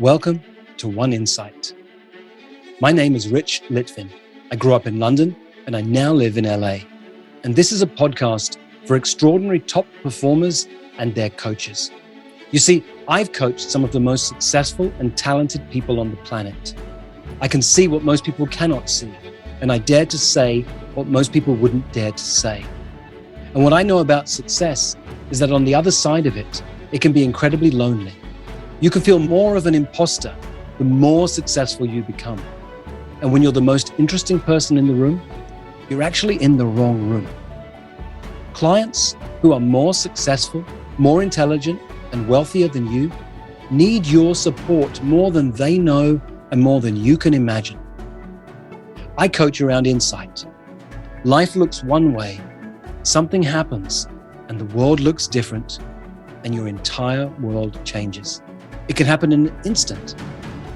Welcome to One Insight. My name is Litvin. I grew up in London and I now live in LA. And this is a podcast for extraordinary top performers and their coaches. You see, I've coached some of the most successful and talented people on the planet. I can see what most people cannot see, and I dare to say what most people wouldn't dare to say. And what I know about success is that on the other side of it, it can be incredibly lonely. You can feel more of an imposter the more successful you become. And when you're the most interesting person in the room, you're actually in the wrong room. Clients who are more successful, more intelligent, and wealthier than you need your support more than they know and more than you can imagine. I coach around insight. Life looks one way, something happens, and the world looks different, and your entire world changes. It can happen in an instant.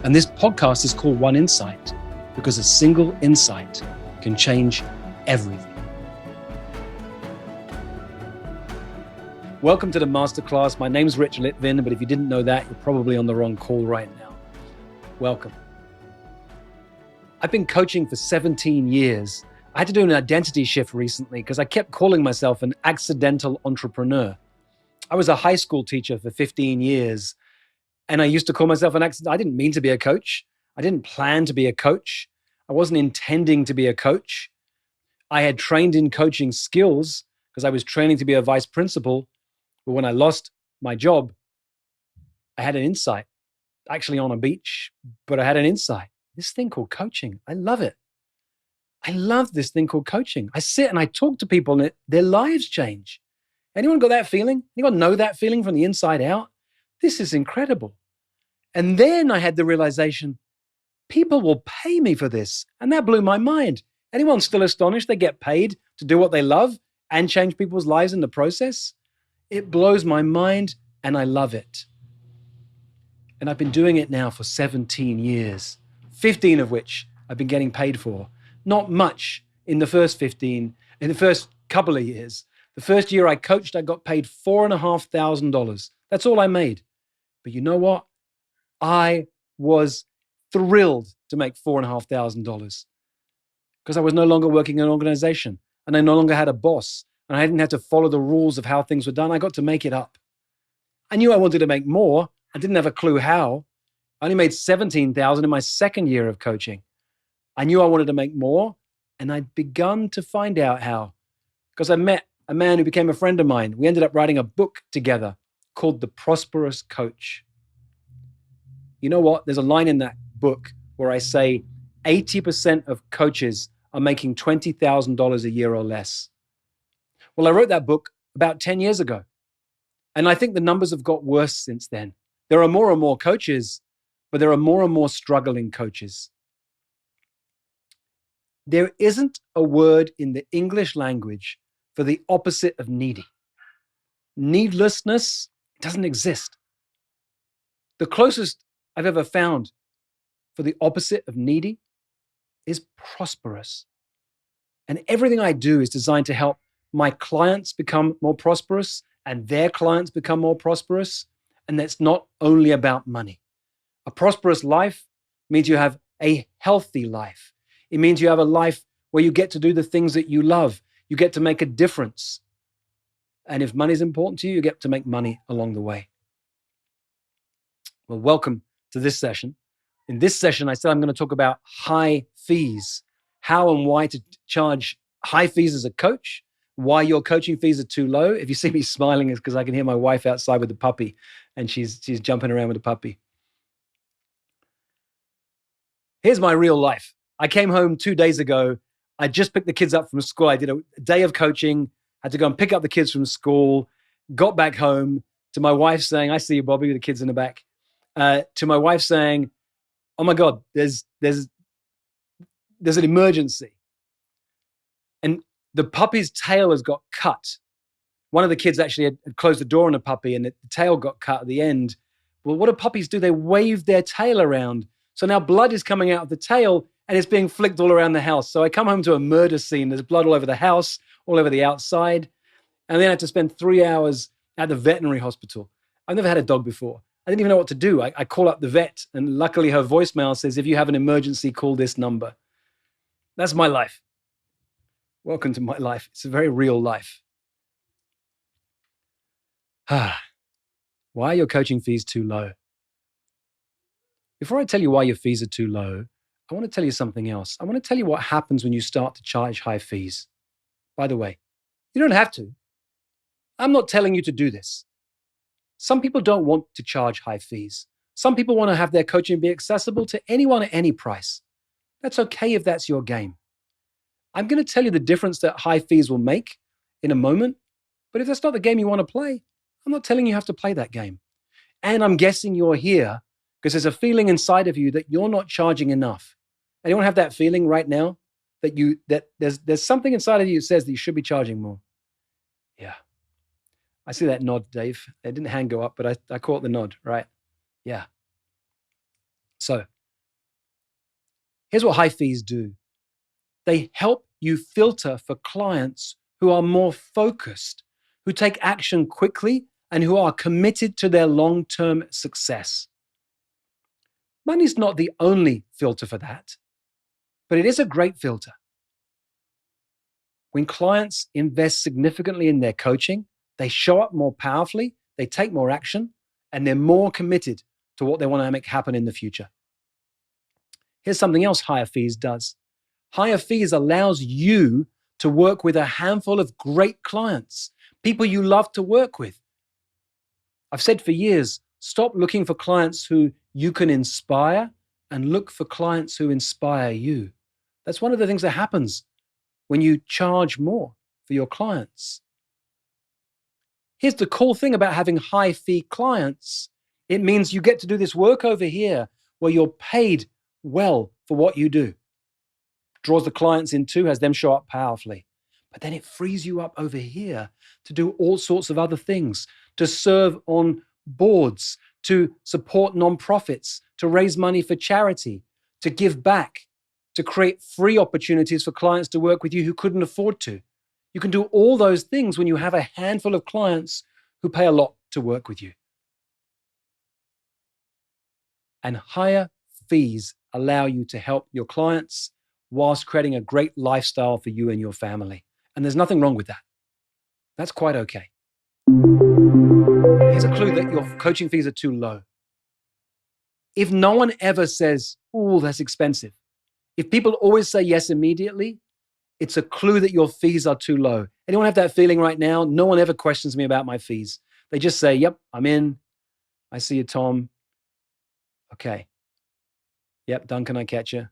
And this podcast is called One Insight because a single insight can change everything. Welcome to the masterclass. My name's Litvin, but if you didn't know that, you're probably on the wrong call right now. Welcome. I've been coaching for 17 years. I had to do an identity shift recently because I kept calling myself an accidental entrepreneur. I was a high school teacher for 15 years. And I used to call myself an accident. I didn't mean to be a coach. I didn't plan to be a coach. I wasn't intending to be a coach. I had trained in coaching skills because I was training to be a vice principal. But when I lost my job, I had an insight, actually on a beach, but I had an insight. This thing called coaching, I love it. I love this thing called coaching. I sit and I talk to people and their lives change. Anyone got that feeling? Anyone know that feeling from the inside out? This is incredible. And then I had the realization, people will pay me for this. And that blew my mind. Anyone still astonished they get paid to do what they love and change people's lives in the process? It blows my mind and I love it. And I've been doing it now for 17 years, 15 of which I've been getting paid for. Not much in the first couple of years. The first year I coached, I got paid $4,500. That's all I made. But you know what? I was thrilled to make $4,500 because I was no longer working in an organization and I no longer had a boss and I didn't have to follow the rules of how things were done. I got to make it up. I knew I wanted to make more. I didn't have a clue how. I only made $17,000 in my second year of coaching. I knew I wanted to make more and I'd begun to find out how because I met a man who became a friend of mine. We ended up writing a book together called The Prosperous Coach. You know what? There's a line in that book where I say 80% of coaches are making $20,000 a year or less. Well, I wrote that book about 10 years ago. And I think the numbers have got worse since then. There are more and more coaches, but there are more and more struggling coaches. There isn't a word in the English language for the opposite of needy. Needlessness doesn't exist. The closest I've ever found for the opposite of needy is prosperous. And everything I do is designed to help my clients become more prosperous and their clients become more prosperous. And that's not only about money. A prosperous life means you have a healthy life. It means you have a life where you get to do the things that you love. You get to make a difference. And if money is important to you, you get to make money along the way. Well, welcome to this session. In this session, I said I'm going to talk about high fees, how and why to charge high fees as a coach, why your coaching fees are too low. If you see me smiling, it's because I can hear my wife outside with the puppy, and she's jumping around with the puppy. Here's my real life. I came home 2 days ago. I just picked the kids up from school. I did a day of coaching, had to go and pick up the kids from school, got back home to my wife saying, I see you, Bobby, with the kids in the back. To my wife saying, oh my God, there's an emergency. And the puppy's tail has got cut. One of the kids actually had closed the door on a puppy and the tail got cut at the end. Well, what do puppies do? They wave their tail around. So now blood is coming out of the tail and it's being flicked all around the house. So I come home to a murder scene. There's blood all over the house, all over the outside. And then I had to spend 3 hours at the veterinary hospital. I've never had a dog before. I didn't even know what to do. I call up the vet, and luckily her voicemail says, if you have an emergency, call this number. That's my life. Welcome to my life. It's a very real life. Why are your coaching fees too low? Before I tell you why your fees are too low, I want to tell you something else. I want to tell you what happens when you start to charge high fees. By the way, you don't have to. I'm not telling you to do this. Some people don't want to charge high fees. Some people want to have their coaching be accessible to anyone at any price. That's okay if that's your game. I'm going to tell you the difference that high fees will make in a moment. But if that's not the game you want to play, I'm not telling you have to play that game. And I'm guessing you're here because there's a feeling inside of you that you're not charging enough. Anyone have that feeling right now that there's something inside of you that says that you should be charging more? Yeah. I see that nod, Dave. It didn't hand go up, but I caught the nod, right? Yeah. So here's what high fees do. They help you filter for clients who are more focused, who take action quickly, and who are committed to their long-term success. Money's not the only filter for that, but it is a great filter. When clients invest significantly in their coaching, they show up more powerfully, they take more action, and they're more committed to what they want to make happen in the future. Here's something else higher fees does. Higher fees allows you to work with a handful of great clients, people you love to work with. I've said for years, stop looking for clients who you can inspire and look for clients who inspire you. That's one of the things that happens when you charge more for your clients. Here's the cool thing about having high fee clients. It means you get to do this work over here where you're paid well for what you do. Draws the clients in too, has them show up powerfully. But then it frees you up over here to do all sorts of other things, to serve on boards, to support nonprofits, to raise money for charity, to give back, to create free opportunities for clients to work with you who couldn't afford to. You can do all those things when you have a handful of clients who pay a lot to work with you. And higher fees allow you to help your clients whilst creating a great lifestyle for you and your family. And there's nothing wrong with that. That's quite okay. Here's a clue that your coaching fees are too low. If no one ever says, "Oh, that's expensive," if people always say yes immediately, it's a clue that your fees are too low. Anyone have that feeling right now? No one ever questions me about my fees. They just say, "Yep, I'm in. I see you, Tom. Okay. Yep, done. Can I catch you?"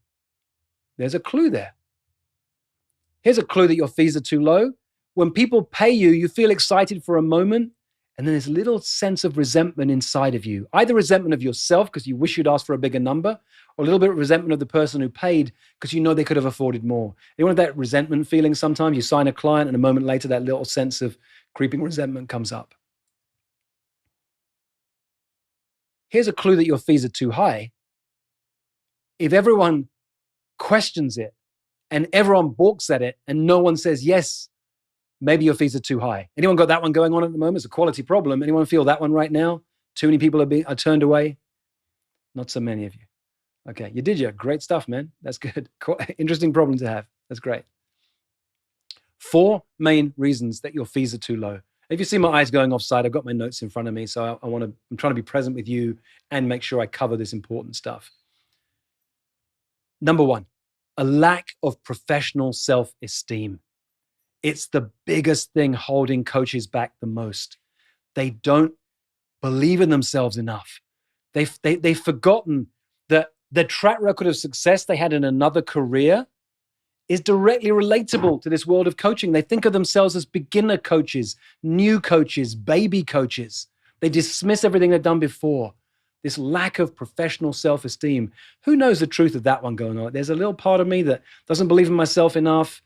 There's a clue there. Here's a clue that your fees are too low. When people pay you, you feel excited for a moment, and then there's a little sense of resentment inside of you. Either resentment of yourself because you wish you'd asked for a bigger number, or a little bit of resentment of the person who paid because you know they could have afforded more. You want that resentment feeling sometimes? You sign a client, and a moment later, that little sense of creeping resentment comes up. Here's a clue that your fees are too high. If everyone questions it, and everyone balks at it, and no one says yes, maybe your fees are too high. Anyone got that one going on at the moment? It's a quality problem. Anyone feel that one right now? Too many people are turned away? Not so many of you. Okay, you did your great stuff, man. That's good. Interesting problem to have. That's great. 4 main reasons that your fees are too low. If you see my eyes going offside, I've got my notes in front of me, so I'm trying to be present with you and make sure I cover this important stuff. Number 1, a lack of professional self-esteem. It's the biggest thing holding coaches back the most. They don't believe in themselves enough. They've forgotten that the track record of success they had in another career is directly relatable to this world of coaching. They think of themselves as beginner coaches, new coaches, baby coaches. They dismiss everything they've done before. This lack of professional self-esteem. Who knows the truth of that one going on? There's a little part of me that doesn't believe in myself enough.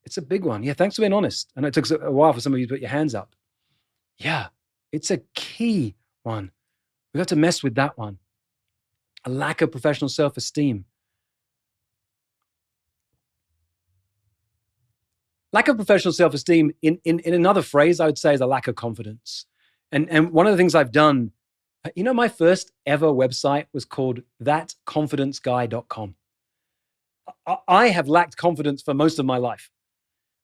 It's a big one. Yeah, thanks for being honest. I know it took a while for some of you to put your hands up. Yeah, it's a key one. We have to mess with that one. A lack of professional self-esteem. Lack of professional self-esteem, in another phrase, I would say, is a lack of confidence. And one of the things I've done, my first ever website was called thatconfidenceguy.com. I have lacked confidence for most of my life.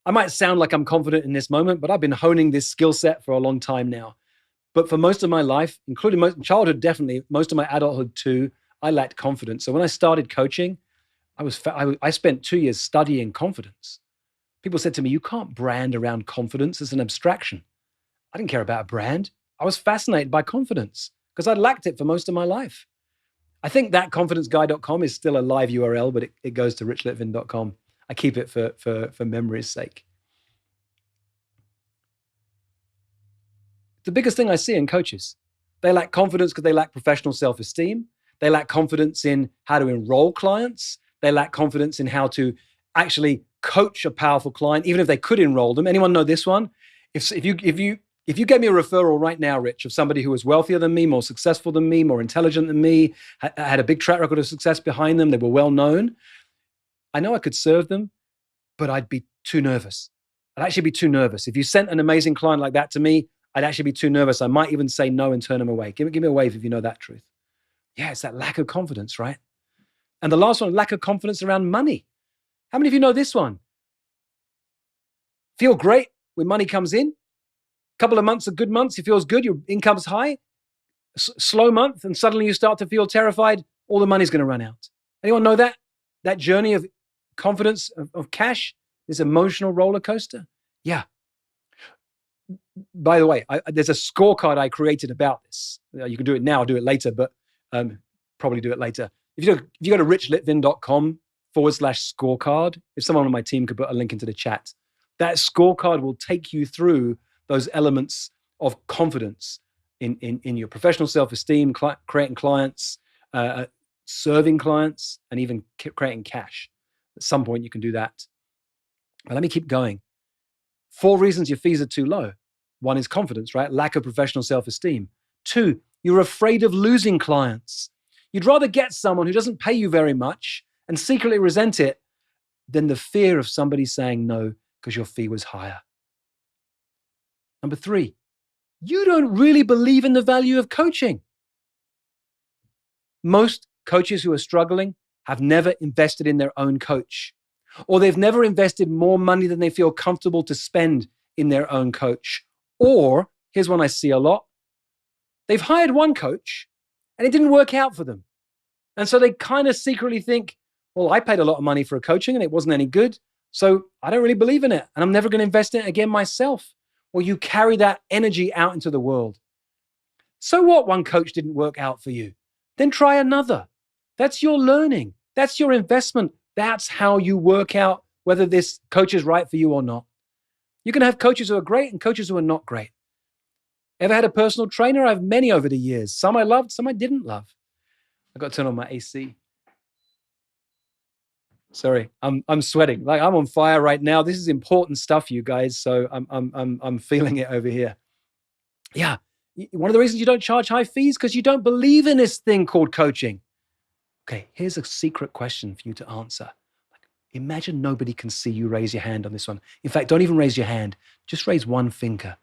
I might sound like I'm confident in this moment, but I've been honing this skill set for a long time now. But for most of my life, including most childhood, definitely, most of my adulthood too, I lacked confidence. So when I started coaching, I spent 2 years studying confidence. People said to me, you can't brand around confidence as an abstraction. I didn't care about a brand. I was fascinated by confidence because I lacked it for most of my life. I think that confidenceguy.com is still a live URL, but it goes to richlitvin.com. I keep it for memory's sake. The biggest thing I see in coaches, they lack confidence because they lack professional self-esteem. They lack confidence in how to enroll clients. They lack confidence in how to actually coach a powerful client, even if they could enroll them. Anyone know this one? If you gave me a referral right now, Rich, of somebody who was wealthier than me, more successful than me, more intelligent than me, had a big track record of success behind them, they were well known, I know I could serve them, but I'd be too nervous. I'd actually be too nervous. If you sent an amazing client like that to me, I'd actually be too nervous. I might even say no and turn them away. Give me a wave if you know that truth. Yeah, it's that lack of confidence, right? And the last one, lack of confidence around money. How many of you know this one? Feel great when money comes in. Couple of months of good months, it feels good, your income's high. Slow month, and suddenly you start to feel terrified, all the money's going to run out. Anyone know that? That journey of confidence, of cash, this emotional roller coaster? Yeah. By the way, there's a scorecard I created about this. You can do it now, do it later, but probably do it later. If you go to richlitvin.com/scorecard, if someone on my team could put a link into the chat, that scorecard will take you through those elements of confidence in your professional self-esteem, creating clients, serving clients, and even creating cash. At some point, you can do that. But let me keep going. 4 reasons your fees are too low. 1 is confidence, right? Lack of professional self-esteem. 2, you're afraid of losing clients. You'd rather get someone who doesn't pay you very much and secretly resent it than the fear of somebody saying no because your fee was higher. Number 3, you don't really believe in the value of coaching. Most coaches who are struggling have never invested in their own coach, or they've never invested more money than they feel comfortable to spend in their own coach. Or, here's one I see a lot, they've hired one coach and it didn't work out for them. And so they kind of secretly think, well, I paid a lot of money for a coaching and it wasn't any good, so I don't really believe in it and I'm never going to invest in it again myself. Well, you carry that energy out into the world. So what, one coach didn't work out for you? Then try another. That's your learning. That's your investment. That's how you work out whether this coach is right for you or not. You can have coaches who are great and coaches who are not great. Ever had a personal trainer? I have many over the years. Some I loved, some I didn't love. I got to turn on my AC. Sorry, I'm sweating. Like I'm on fire right now. This is important stuff, you guys. So I'm feeling it over here. Yeah, one of the reasons you don't charge high fees because you don't believe in this thing called coaching. Okay, here's a secret question for you to answer. Imagine nobody can see you raise your hand on this one. In fact, don't even raise your hand. Just raise one finger.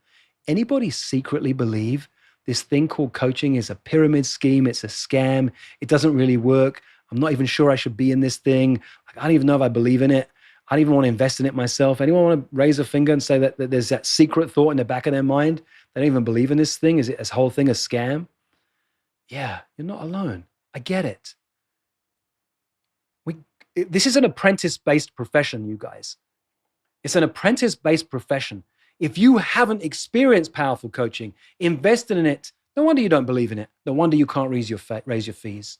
Anybody secretly believe this thing called coaching is a pyramid scheme? It's a scam. It doesn't really work. I'm not even sure I should be in this thing. I don't even know if I believe in it. I don't even want to invest in it myself. Anyone want to raise a finger and say that there's that secret thought in the back of their mind? They don't even believe in this thing. Is it this whole thing a scam? Yeah, you're not alone. I get it. This is an apprentice-based profession, you guys. It's an apprentice-based profession. If you haven't experienced powerful coaching, invested in it, no wonder you don't believe in it. No wonder you can't raise your fees.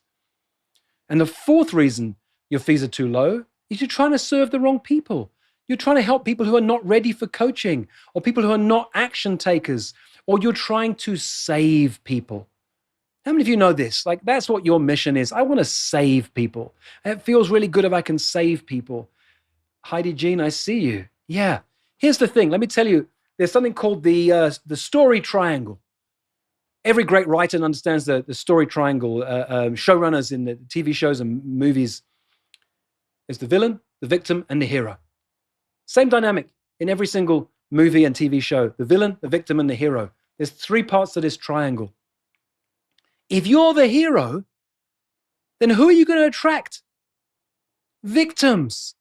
And the 4th reason your fees are too low is you're trying to serve the wrong people. You're trying to help people who are not ready for coaching, or people who are not action takers, or you're trying to save people. How many of you know this? Like, that's what your mission is. I want to save people. It feels really good if I can save people. Heidi Jean, I see you. Yeah. Here's the thing. Let me tell you, there's something called the story triangle. Every great writer understands the story triangle. Showrunners in the TV shows and movies is the villain, the victim, and the hero. Same dynamic in every single movie and TV show. The villain, the victim, and the hero. There's three parts to this triangle. If you're the hero, then who are you going to attract? Victims,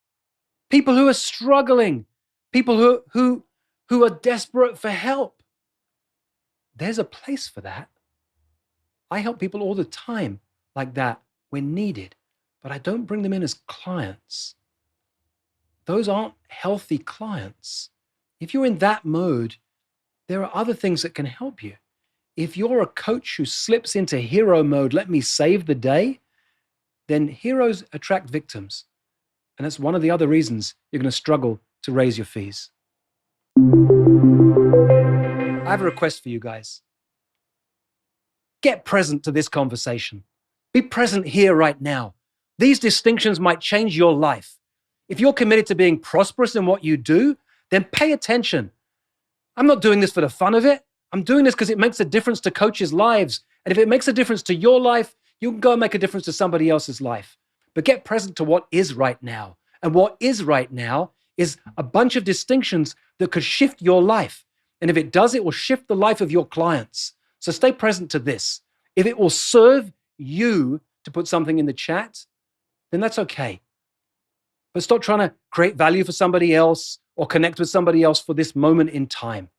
people who are struggling, people who are desperate for help. There's a place for that. I help people all the time like that when needed, but I don't bring them in as clients. Those aren't healthy clients. If you're in that mode, there are other things that can help you. If you're a coach who slips into hero mode, let me save the day, then heroes attract victims. And that's one of the other reasons you're going to struggle to raise your fees. I have a request for you guys. Get present to this conversation. Be present here right now. These distinctions might change your life. If you're committed to being prosperous in what you do, then pay attention. I'm not doing this for the fun of it. I'm doing this because it makes a difference to coaches' lives. And if it makes a difference to your life, you can go and make a difference to somebody else's life. But get present to what is right now. And what is right now is a bunch of distinctions that could shift your life. And if it does, it will shift the life of your clients. So stay present to this. If it will serve you to put something in the chat, then that's okay. But stop trying to create value for somebody else or connect with somebody else for this moment in time.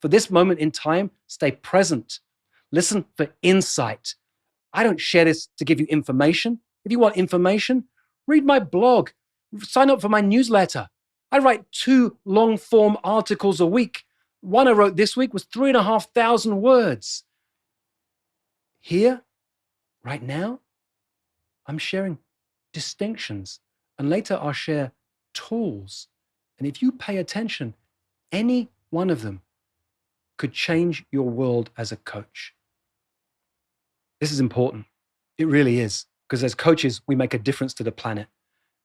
For this moment in time, stay present. Listen for insight. I don't share this to give you information. If you want information, read my blog, sign up for my newsletter. I write 2 long-form articles a week. One I wrote this week was 3,500 words. Here, right now, I'm sharing distinctions, and later I'll share tools. And if you pay attention, any one of them could change your world as a coach. This is important. It really is, because as coaches, we make a difference to the planet.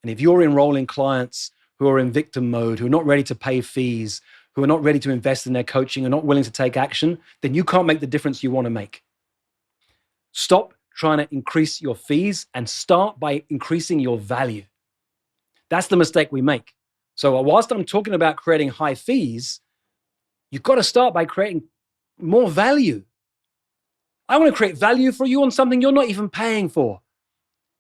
And if you're enrolling clients who are in victim mode, who are not ready to pay fees, who are not ready to invest in their coaching, are not willing to take action, then you can't make the difference you want to make. Stop trying to increase your fees and start by increasing your value. That's the mistake we make. So whilst I'm talking about creating high fees, you've got to start by creating more value. I want to create value for you on something you're not even paying for.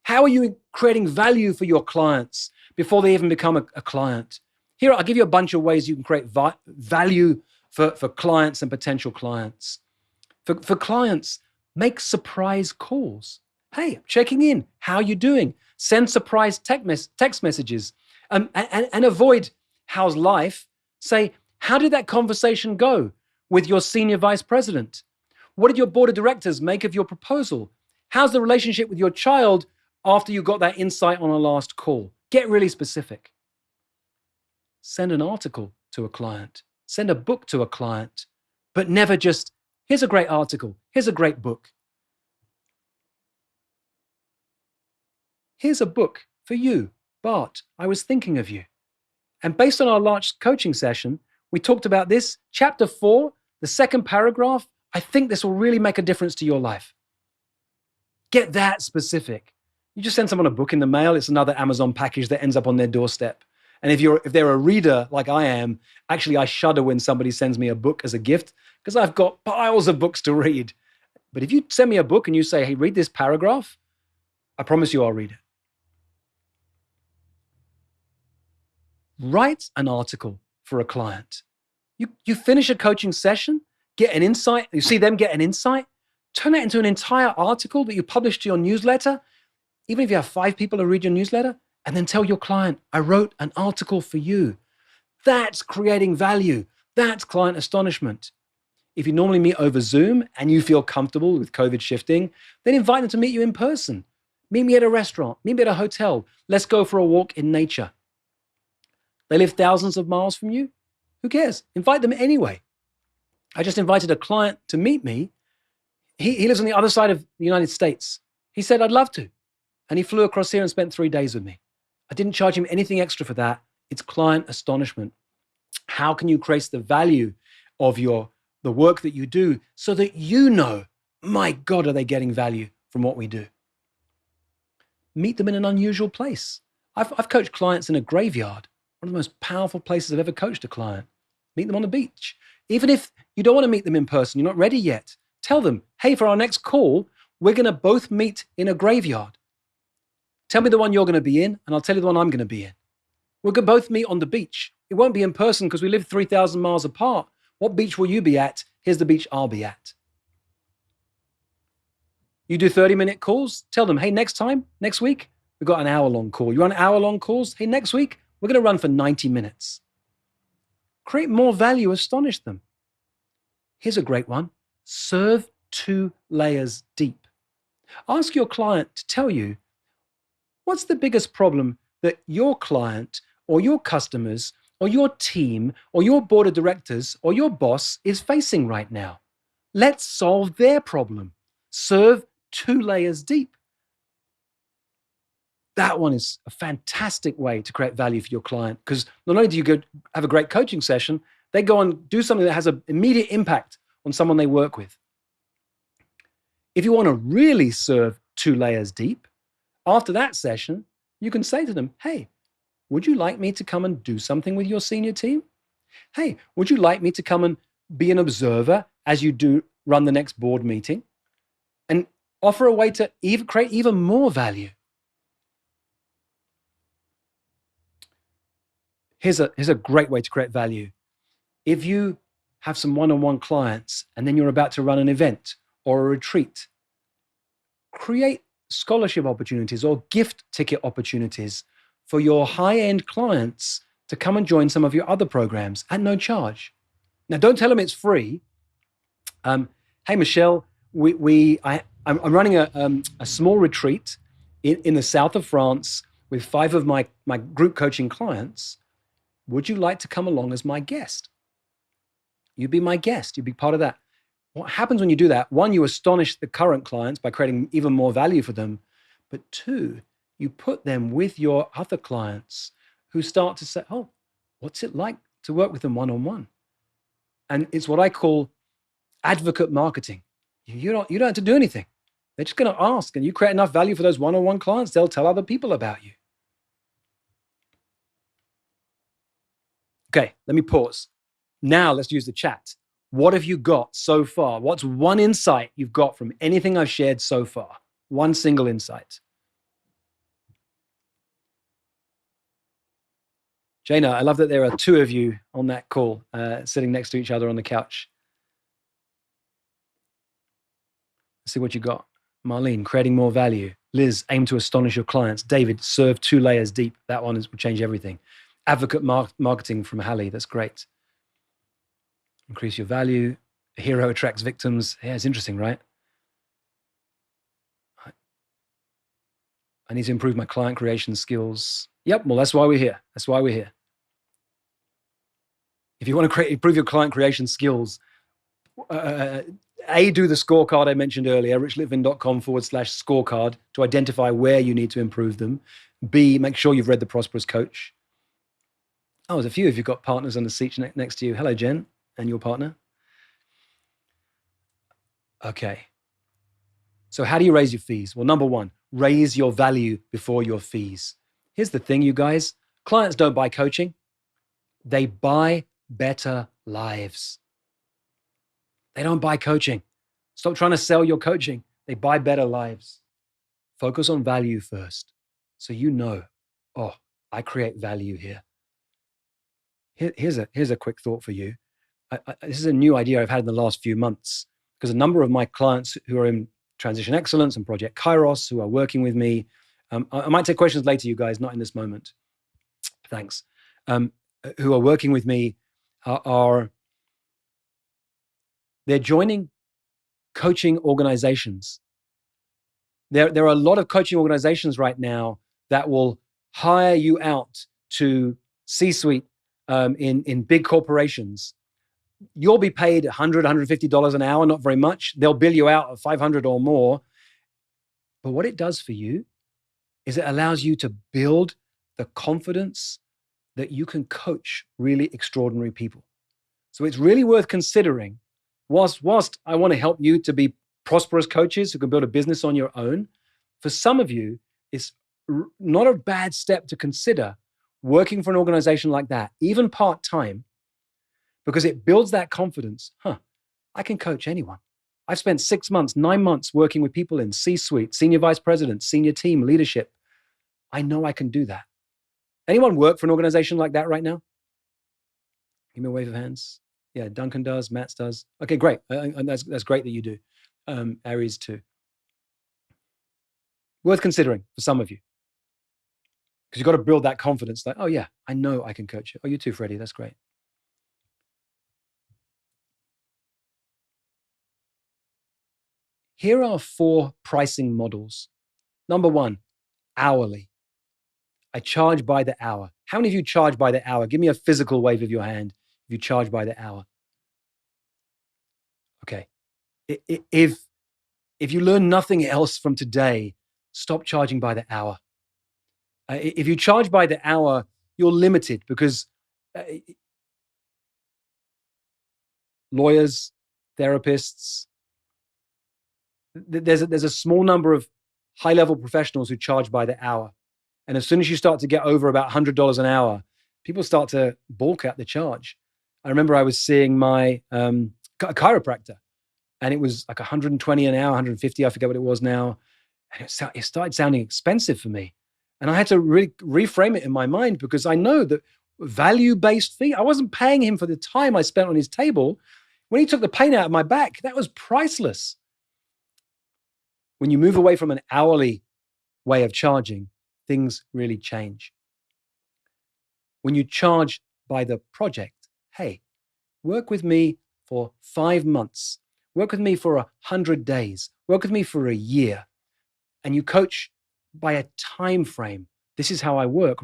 How are you creating value for your clients before they even become a client? Here, I'll give you a bunch of ways you can create value for clients and potential clients. For clients, make surprise calls. Hey, I'm checking in. How are you doing? Send surprise text messages and avoid how's life. Say, how did that conversation go with your senior vice president? What did your board of directors make of your proposal? How's the relationship with your child after you got that insight on a last call? Get really specific. Send an article to a client. Send a book to a client, but never just, here's a great article, here's a great book. Here's a book for you, Bart. I was thinking of you. And based on our last coaching session, we talked about this. Chapter 4, the second paragraph, I think this will really make a difference to your life. Get that specific. You just send someone a book in the mail, it's another Amazon package that ends up on their doorstep. And if they're a reader like I am, actually I shudder when somebody sends me a book as a gift because I've got piles of books to read. But if you send me a book and you say, hey, read this paragraph, I promise you I'll read it. Write an article for a client. You finish a coaching session, get an insight, you see them get an insight, turn that into an entire article that you publish to your newsletter, even if you have 5 people who read your newsletter, and then tell your client, I wrote an article for you. That's creating value. That's client astonishment. If you normally meet over Zoom and you feel comfortable with COVID shifting, then invite them to meet you in person. Meet me at a restaurant, meet me at a hotel. Let's go for a walk in nature. They live thousands of miles from you. Who cares? Invite them anyway. I just invited a client to meet me. He lives on the other side of the United States. He said, I'd love to. And he flew across here and spent 3 days with me. I didn't charge him anything extra for that. It's client astonishment. How can you increase the value of the work that you do so that you know, my God, are they getting value from what we do? Meet them in an unusual place. I've coached clients in a graveyard, one of the most powerful places I've ever coached a client. Meet them on the beach. Even if you don't want to meet them in person, you're not ready yet, tell them, hey, for our next call, we're going to both meet in a graveyard. Tell me the one you're going to be in, and I'll tell you the one I'm going to be in. We're going to both meet on the beach. It won't be in person because we live 3,000 miles apart. What beach will you be at? Here's the beach I'll be at. You do 30-minute calls? Tell them, hey, next week, we've got an hour-long call. You run hour-long calls? Hey, next week, we're going to run for 90 minutes. Create more value, astonish them. Here's a great one. Serve 2 layers deep. Ask your client to tell you, what's the biggest problem that your client or your customers or your team or your board of directors or your boss is facing right now? Let's solve their problem. Serve 2 layers deep. That one is a fantastic way to create value for your client, because not only do you go have a great coaching session, they go and do something that has an immediate impact on someone they work with. If you want to really serve 2 layers deep, after that session, you can say to them, hey, would you like me to come and do something with your senior team? Hey, would you like me to come and be an observer as you do run the next board meeting? And offer a way to create even more value. Here's a great way to create value. If you have some one-on-one clients and then you're about to run an event or a retreat, create scholarship opportunities or gift ticket opportunities for your high-end clients to come and join some of your other programs at no charge. Now, don't tell them it's free. Hey, Michelle, I'm running a small retreat in the south of France with 5 of my group coaching clients. Would you like to come along as my guest? You'd be my guest. You'd be part of that. What happens when you do that? 1, you astonish the current clients by creating even more value for them. But 2, you put them with your other clients who start to say, oh, what's it like to work with them one-on-one? And it's what I call advocate marketing. You don't have to do anything. They're just going to ask, and you create enough value for those one-on-one clients, they'll tell other people about you. Okay, let me pause. Now let's use the chat. What have you got so far? What's one insight you've got from anything I've shared so far? One single insight. Jaina, I love that there are 2 of you on that call, sitting next to each other on the couch. Let's see what you got. Marlene, creating more value. Liz, aim to astonish your clients. David, serve 2 layers deep. That one will change everything. Advocate marketing from Hallie, that's great. Increase your value. A hero attracts victims. Yeah, it's interesting, right? I need to improve my client creation skills. Yep, well, that's why we're here. That's why we're here. If you want to improve your client creation skills, A, do the scorecard I mentioned earlier, richlitvin.com/scorecard to identify where you need to improve them. B, make sure you've read the Prosperous Coach. Oh, there's a few of you got partners on the seat next to you. Hello, Jen, and your partner. Okay. So how do you raise your fees? Well, number 1, raise your value before your fees. Here's the thing, you guys. Clients don't buy coaching. They buy better lives. They don't buy coaching. Stop trying to sell your coaching. They buy better lives. Focus on value first. So you know, oh, I create value here. Here's a quick thought for you. This is a new idea I've had in the last few months, because a number of my clients who are in Transition Excellence and Project Kairos, who are working with me, I might take questions later, you guys, not in this moment. Thanks. Who are working with me they're joining coaching organizations. There are a lot of coaching organizations right now that will hire you out to C-suite in big corporations. You'll be paid $100, $150 an hour, not very much. They'll bill you out at $500 or more. But what it does for you is it allows you to build the confidence that you can coach really extraordinary people. So it's really worth considering. Whilst I want to help you to be prosperous coaches who can build a business on your own, for some of you, it's not a bad step to consider working for an organization like that, even part-time, because it builds that confidence. I can coach anyone. I've spent 6 months, 9 months working with people in C-suite, senior vice presidents, senior team, leadership. I know I can do that. Anyone work for an organization like that right now? Give me a wave of hands. Yeah, Duncan does, Matt does. Okay, great. And that's great that you do. Aries too. Worth considering for some of you. Because you've got to build that confidence like, oh yeah, I know I can coach you. Oh, you too, Freddie. That's great. Here are 4 pricing models. Number 1, hourly. I charge by the hour. How many of you charge by the hour? Give me a physical wave of your hand if you charge by the hour. Okay. If you learn nothing else from today, stop charging by the hour. If you charge by the hour, you're limited because lawyers, therapists, there's a small number of high-level professionals who charge by the hour. And as soon as you start to get over about $100 an hour, people start to balk at the charge. I remember I was seeing my chiropractor, and it was like 120 an hour, 150, I forget what it was now. And it started sounding expensive for me. And I had to really reframe it in my mind because I know that value-based fee, I wasn't paying him for the time I spent on his table. When he took the pain out of my back, that was priceless. When you move away from an hourly way of charging, things really change. When you charge by the project, hey, work with me for 5 months, work with me for 100 days, work with me for a year, and you coach by a time frame. This is how I work.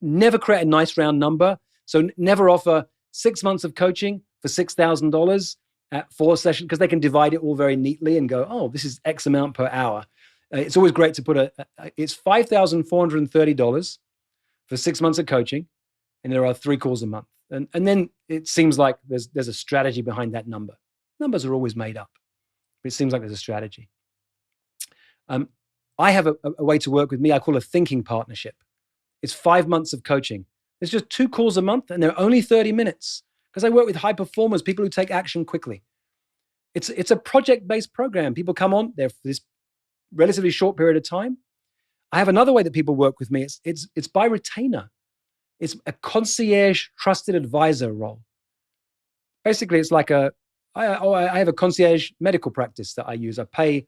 Never create a nice round number. So never offer 6 months of coaching for $6,000 at 4 sessions, because they can divide it all very neatly and go, oh, this is X amount per hour. It's always great to put it's $5,430 for 6 months of coaching, and there are 3 calls a month. And then it seems like there's a strategy behind that number. Numbers are always made up, but it seems like there's a strategy. I have a way to work with me I call a thinking partnership. It's 5 months of coaching. There's just 2 calls a month, and they're only 30 minutes because I work with high performers, people who take action quickly. It's a project-based program. People come on, they're for this relatively short period of time. I have another way that people work with me. It's by retainer. It's a concierge trusted advisor role. Basically, it's like I have a concierge medical practice that I use. I pay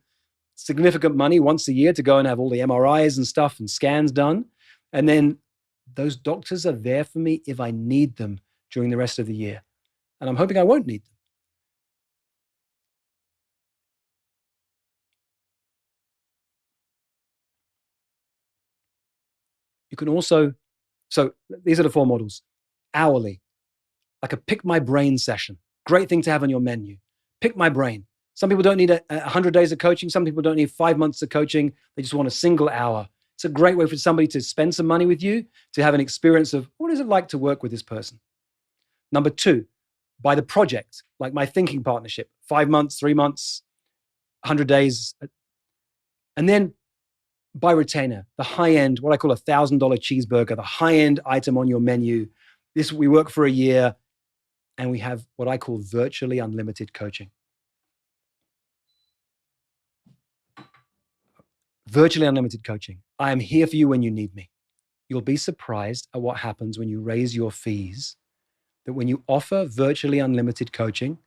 significant money once a year to go and have all the MRIs and stuff and scans done. And then those doctors are there for me if I need them during the rest of the year. And I'm hoping I won't need them. You can also, so these are the 4 models. Hourly, like a pick my brain session. Great thing to have on your menu. Pick my brain. Some people don't need 100 days of coaching. Some people don't need 5 months of coaching. They just want a single hour. It's a great way for somebody to spend some money with you, to have an experience of what is it like to work with this person. Number 2, by the project, like my thinking partnership, 5 months, 3 months, 100 days. And then by retainer, the high end, what I call $1,000 cheeseburger, the high end item on your menu. This, we work for a year, and we have what I call virtually unlimited coaching. Virtually unlimited coaching. I am here for you when you need me. You'll be surprised at what happens when you raise your fees, that when you offer virtually unlimited coaching,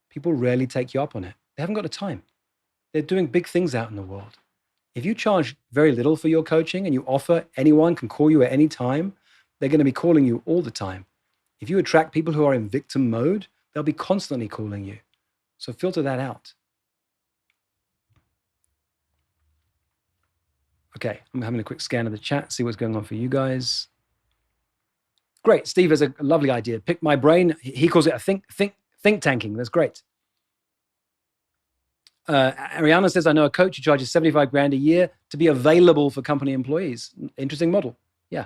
people rarely take you up on it. They haven't got the time. They're doing big things out in the world. If you charge very little for your coaching and you offer anyone can call you at any time, they're going to be calling you all the time. If you attract people who are in victim mode, they'll be constantly calling you. So filter that out. Okay, I'm having a quick scan of the chat, see what's going on for you guys. Great, Steve has a lovely idea. Pick my brain. He calls it a think tanking. That's great. Ariana says, I know a coach who charges 75 grand a year to be available for company employees. Interesting model. Yeah.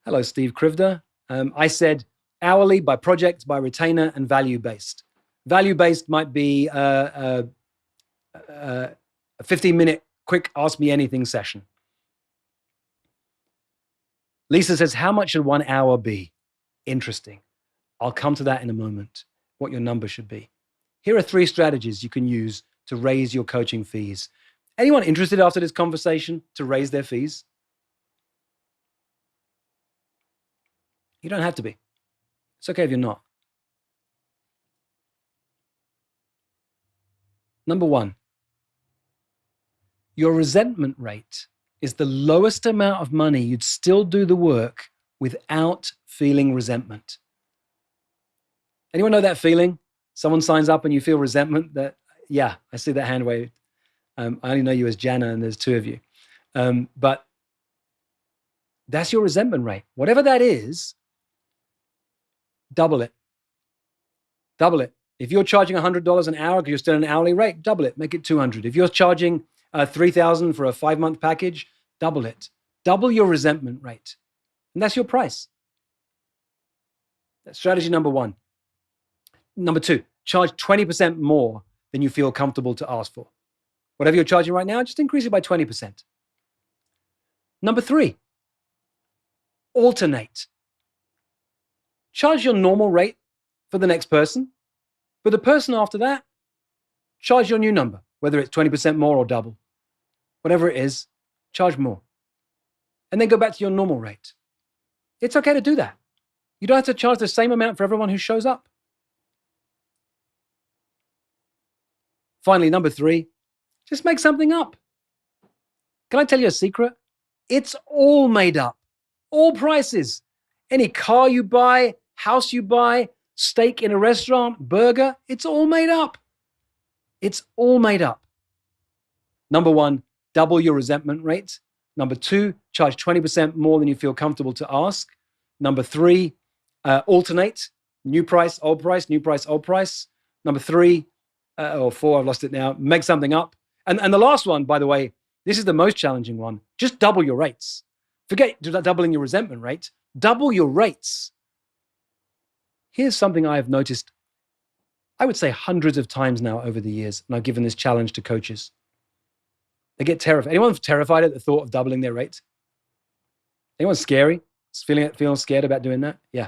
Hello, Steve Krivda. I said hourly, by project, by retainer, and value-based. Value-based might be a 15-minute quick ask me anything session. Lisa says, how much should 1 hour be? Interesting. I'll come to that in a moment, what your number should be. Here are 3 strategies you can use to raise your coaching fees. Anyone interested after this conversation to raise their fees? You don't have to be. It's okay if you're not. Number 1, your resentment rate is the lowest amount of money you'd still do the work without feeling resentment. Anyone know that feeling? Someone signs up and you feel resentment. Yeah, I see that hand wave. I only know you as Jana, and there's 2 of you. But that's your resentment rate. Whatever that is, double it. Double it. If you're charging $100 an hour because you're still an hourly rate, double it. Make it $200. If you're charging $3,000 for a 5-month package, double it. Double your resentment rate. And that's your price. That's strategy number 1. Number 2, charge 20% more than you feel comfortable to ask for. Whatever you're charging right now, just increase it by 20%. Number 3, alternate. Charge your normal rate for the next person, but the person after that, charge your new number, whether it's 20% more or double. Whatever it is, charge more. And then go back to your normal rate. It's okay to do that. You don't have to charge the same amount for everyone who shows up. Finally, number 3, just make something up. Can I tell you a secret? It's all made up. All prices. Any car you buy, house you buy, steak in a restaurant, burger, it's all made up. It's all made up. Number 1, double your resentment rate. Number 2, charge 20% more than you feel comfortable to ask. Number 3, alternate. New price, old price, new price, old price. Number 3, or 4, I've lost it now. Make something up. And the last one, by the way, this is the most challenging one. Just double your rates. Forget doubling your resentment rate. Double your rates. Here's something I've noticed, I would say hundreds of times now over the years, and I've given this challenge to coaches. They get terrified. Anyone terrified at the thought of doubling their rate? Anyone scary? Feeling scared about doing that? Yeah.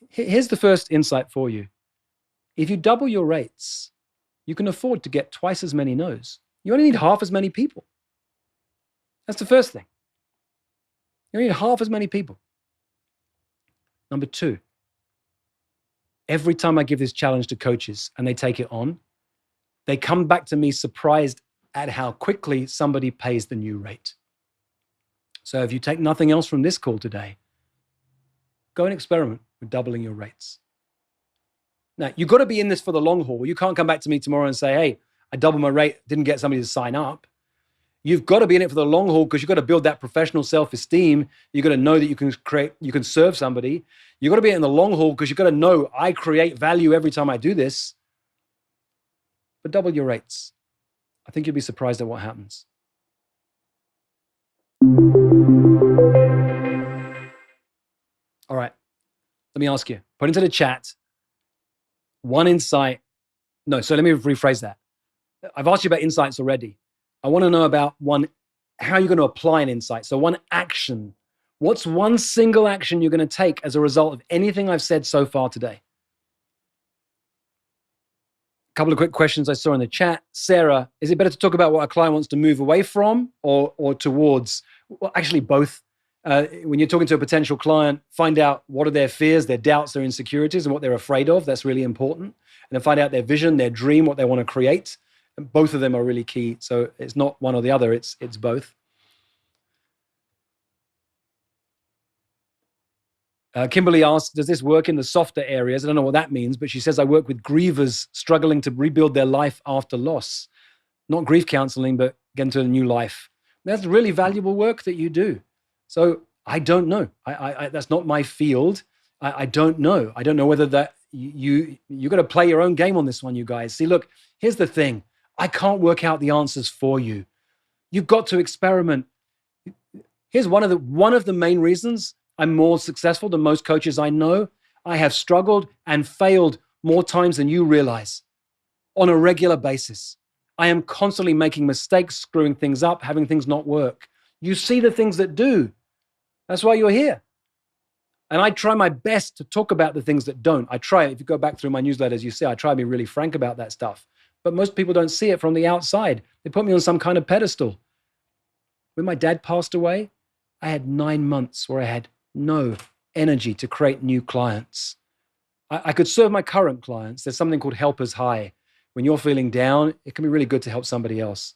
Here's the first insight for you. If you double your rates, you can afford to get twice as many no's. You only need half as many people. That's the first thing. You only need half as many people. Number 2, every time I give this challenge to coaches and they take it on, they come back to me surprised at how quickly somebody pays the new rate. So if you take nothing else from this call today, go and experiment with doubling your rates. Now, you've got to be in this for the long haul. You can't come back to me tomorrow and say, hey, I doubled my rate, didn't get somebody to sign up. You've got to be in it for the long haul because you've got to build that professional self-esteem. You've got to know that you can serve somebody. You've got to be in the long haul because you've got to know I create value every time I do this. But double your rates. I think you'll be surprised at what happens. All right, let me ask you, put into the chat one insight. No, so let me rephrase that. I've asked you about insights already. I want to know about how you're going to apply an insight. So one action. What's one single action you're going to take as a result of anything I've said so far today? A couple of quick questions I saw in the chat. Sarah, is it better to talk about what a client wants to move away from or towards? Well, actually both. When you're talking to a potential client, find out what are their fears, their doubts, their insecurities, and what they're afraid of. That's really important. And then find out their vision, their dream, what they want to create. And both of them are really key. So it's not one or the other, it's both. Kimberly asks, does this work in the softer areas? I don't know what that means, but she says, I work with grievers struggling to rebuild their life after loss. Not grief counseling, but get into a new life. That's really valuable work that you do. So I don't know. That's not my field. I don't know. I don't know whether that you got to play your own game on this one, you guys. See, look, here's the thing. I can't work out the answers for you. You've got to experiment. Here's one of the main reasons I'm more successful than most coaches I know. I have struggled and failed more times than you realize on a regular basis. I am constantly making mistakes, screwing things up, having things not work. You see the things that do. That's why you're here. And I try my best to talk about the things that don't. I try, if you go back through my newsletters, you see I try to be really frank about that stuff. But most people don't see it from the outside. They put me on some kind of pedestal. When my dad passed away, I had 9 months where I had no energy to create new clients. I could serve my current clients. There's something called helper's high. When you're feeling down, it can be really good to help somebody else.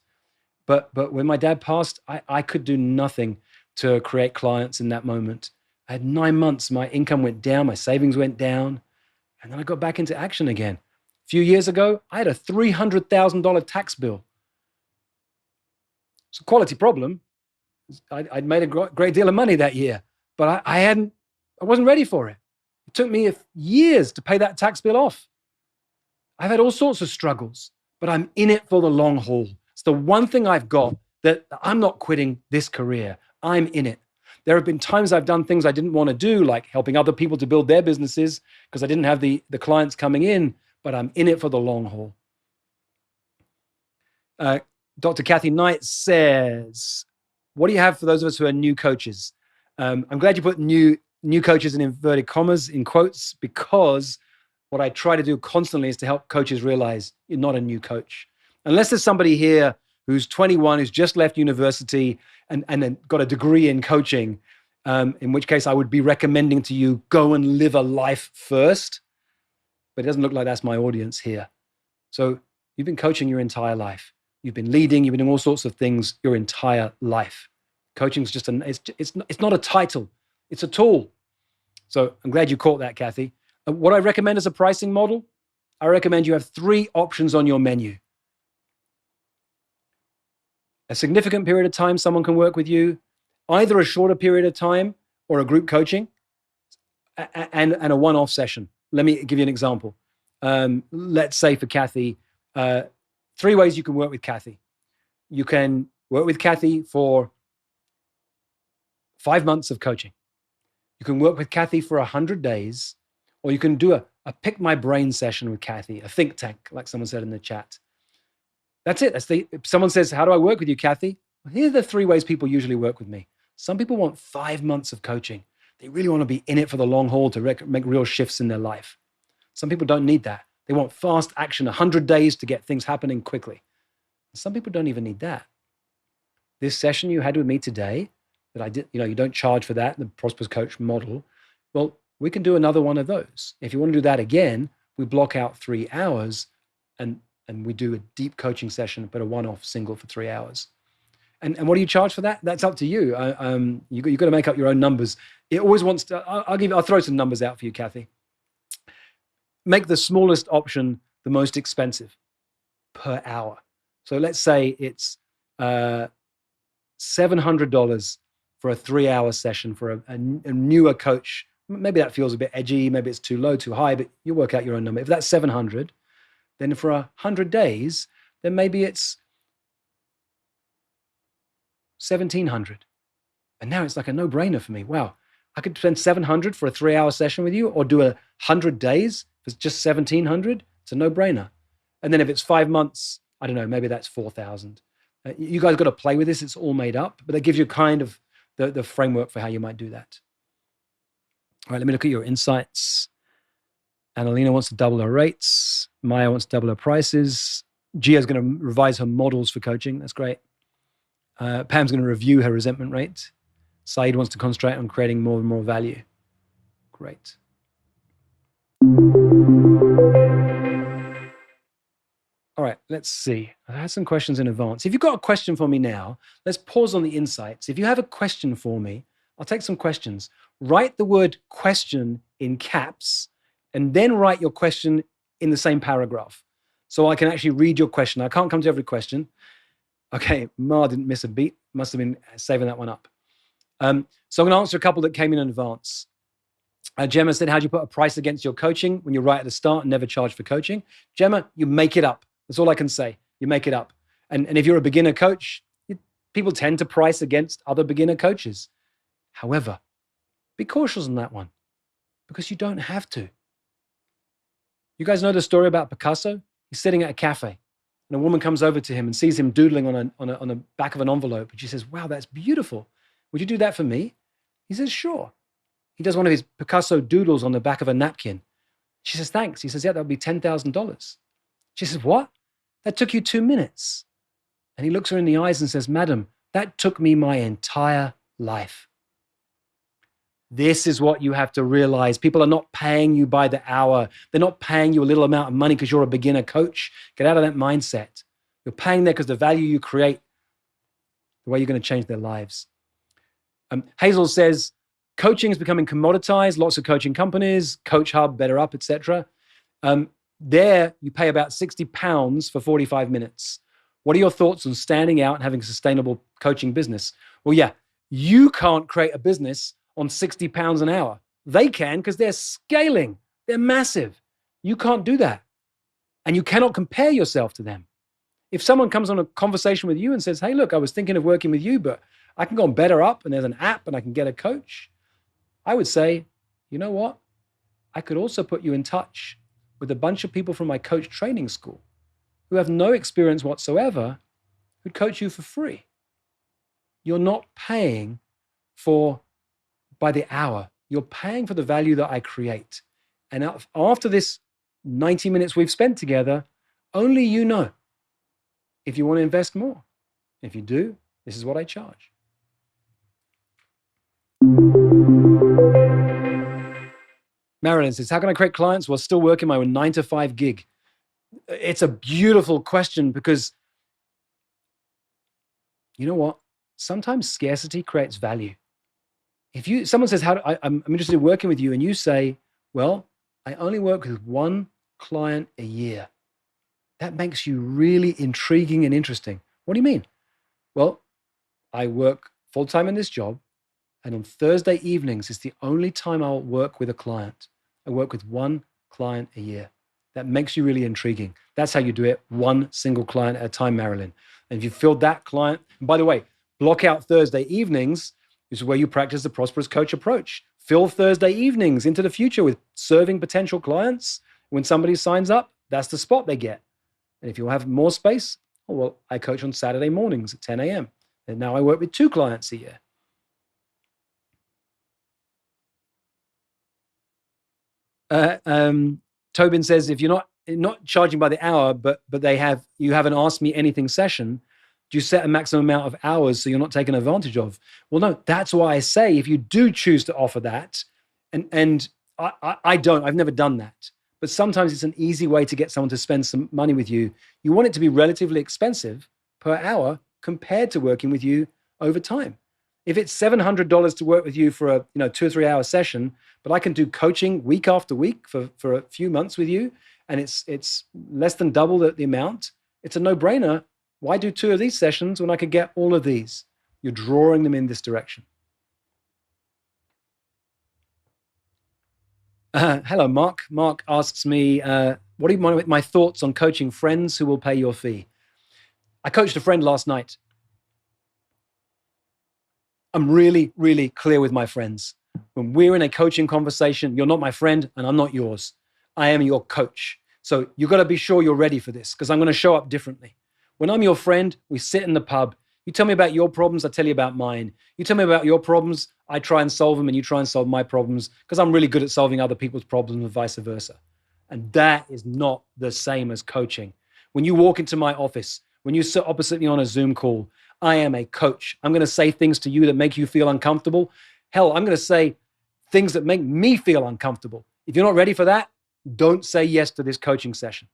But when my dad passed, I could do nothing to create clients in that moment. I had 9 months. My income went down. My savings went down. And then I got back into action again. A few years ago, I had a $300,000 tax bill. It's a quality problem. I'd made a great deal of money that year, but I wasn't ready for it. It took me years to pay that tax bill off. I've had all sorts of struggles, but I'm in it for the long haul. It's the one thing I've got, that I'm not quitting this career. I'm in it. There have been times I've done things I didn't want to do, like helping other people to build their businesses because I didn't have the clients coming in, but I'm in it for the long haul. Dr. Kathy Knight says, what do you have for those of us who are new coaches? I'm glad you put new coaches in inverted commas, in quotes, because what I try to do constantly is to help coaches realize you're not a new coach. Unless there's somebody here who's 21, who's just left university and then got a degree in coaching, in which case I would be recommending to you, go and live a life first. But it doesn't look like that's my audience here. So you've been coaching your entire life. You've been leading, you've been doing all sorts of things your entire life. Coaching's just it's not a title, it's a tool. So I'm glad you caught that, Kathy. What I recommend as a pricing model, I recommend you have 3 options on your menu. A significant period of time someone can work with you, either a shorter period of time or a group coaching, and a one-off session. Let me give you an example. Let's say for Kathy, 3 ways you can work with Kathy. You can work with Kathy for 5 months of coaching. You can work with Kathy for 100 days, or you can do a pick my brain session with Kathy, a think tank, like someone said in the chat. That's it. If someone says, how do I work with you, Kathy? Well, here are the 3 ways people usually work with me. Some people want 5 months of coaching. They really want to be in it for the long haul to make real shifts in their life. Some people don't need that. They want fast action, 100 days to get things happening quickly. Some people don't even need that. This session you had with me today, that I did, you don't charge for that, the Prosperous Coach model. Well, we can do another one of those. If you want to do that again, we block out 3 hours and we do a deep coaching session, but a one-off single for 3 hours. And what do you charge for that? That's up to you. You've got to make up your own numbers. It always wants to, I'll throw some numbers out for you, Kathy. Make the smallest option the most expensive per hour. So let's say it's $700 for a 3-hour session for a newer coach. Maybe that feels a bit edgy. Maybe it's too low, too high, but you work out your own number. If that's 700, then for 100 days, then maybe it's 1,700. And now it's like a no-brainer for me. Wow, I could spend 700 for a 3-hour session with you, or do 100 days for just 1,700. It's a no-brainer. And then if it's 5 months, I don't know, maybe that's 4,000. You guys got to play with this. It's all made up, but that gives you kind of the framework for how you might do that. All right, let me look at your insights. Annalena wants to double her rates. Maya wants to double her prices. Gia's going to revise her models for coaching. That's great. Pam's going to review her resentment rate. Saeed wants to concentrate on creating more and more value. Great. All right, let's see. I had some questions in advance. If you've got a question for me now, let's pause on the insights. If you have a question for me, I'll take some questions. Write the word question in caps, and then write your question in the same paragraph, so I can actually read your question. I can't come to every question. Okay, Ma didn't miss a beat. Must have been saving that one up. So I'm going to answer a couple that came in advance. Gemma said, how do you put a price against your coaching when you're right at the start and never charge for coaching? Gemma, you make it up. That's all I can say. You make it up. And if you're a beginner coach, people tend to price against other beginner coaches. However, be cautious on that one, because you don't have to. You guys know the story about Picasso? He's sitting at a cafe, and a woman comes over to him and sees him doodling on the back of an envelope. And she says, wow, that's beautiful. Would you do that for me? He says, sure. He does one of his Picasso doodles on the back of a napkin. She says, thanks. He says, yeah, that'll be $10,000. She says, what? That took you 2 minutes. And he looks her in the eyes and says, madam, that took me my entire life. This is what you have to realize. People are not paying you by the hour. They're not paying you a little amount of money because you're a beginner coach. Get out of that mindset. You're paying there because the value you create, the way you're going to change their lives. Hazel says, coaching is becoming commoditized. Lots of coaching companies, Coach Hub, Better Up, etc. There, you pay about £60 for 45 minutes. What are your thoughts on standing out and having a sustainable coaching business? Well, yeah, you can't create a business on £60 an hour. They can because they're scaling. They're massive. You can't do that. And you cannot compare yourself to them. If someone comes on a conversation with you and says, hey, look, I was thinking of working with you, but I can go on Better Up and there's an app and I can get a coach, I would say, you know what? I could also put you in touch with a bunch of people from my coach training school who have no experience whatsoever who'd coach you for free. You're not paying by the hour. You're paying for the value that I create. And after this 90 minutes we've spent together, only you know if you want to invest more. If you do, this is what I charge. Marilyn says, how can I create clients while still working my own 9-to-5 gig? It's a beautiful question because you know what? Sometimes scarcity creates value. If someone says, I'm interested in working with you, and you say, well, I only work with one client a year. That makes you really intriguing and interesting. What do you mean? Well, I work full-time in this job, and on Thursday evenings is the only time I'll work with a client. I work with one client a year. That makes you really intriguing. That's how you do it, one single client at a time, Marilyn. And if you filled that client, and by the way, block out Thursday evenings is where you practice the Prosperous Coach approach. Fill Thursday evenings into the future with serving potential clients. When somebody signs up, that's the spot they get. And if you have more space, oh, well, I coach on Saturday mornings at 10 a.m. And now I work with 2 clients a year. Tobin says, if you're not charging by the hour, but you haven't asked me anything session, do you set a maximum amount of hours so you're not taken advantage of? Well, no, that's why I say if you do choose to offer that, and I don't, I've never done that, but sometimes it's an easy way to get someone to spend some money with you. You want it to be relatively expensive per hour compared to working with you over time. If it's $700 to work with you for a 2 or 3 hour session, but I can do coaching week after week for a few months with you, and it's less than double the amount, it's a no-brainer. Why do 2 of these sessions when I could get all of these? You're drawing them in this direction. Hello, Mark. Mark asks me, what are my thoughts on coaching friends who will pay your fee? I coached a friend last night. I'm really, really clear with my friends. When we're in a coaching conversation, you're not my friend and I'm not yours. I am your coach. So you've got to be sure you're ready for this because I'm going to show up differently. When I'm your friend, we sit in the pub. You tell me about your problems, I tell you about mine. You tell me about your problems, I try and solve them and you try and solve my problems because I'm really good at solving other people's problems and vice versa. And that is not the same as coaching. When you walk into my office, when you sit opposite me on a Zoom call, I am a coach. I'm going to say things to you that make you feel uncomfortable. Hell, I'm going to say things that make me feel uncomfortable. If you're not ready for that, don't say yes to this coaching session.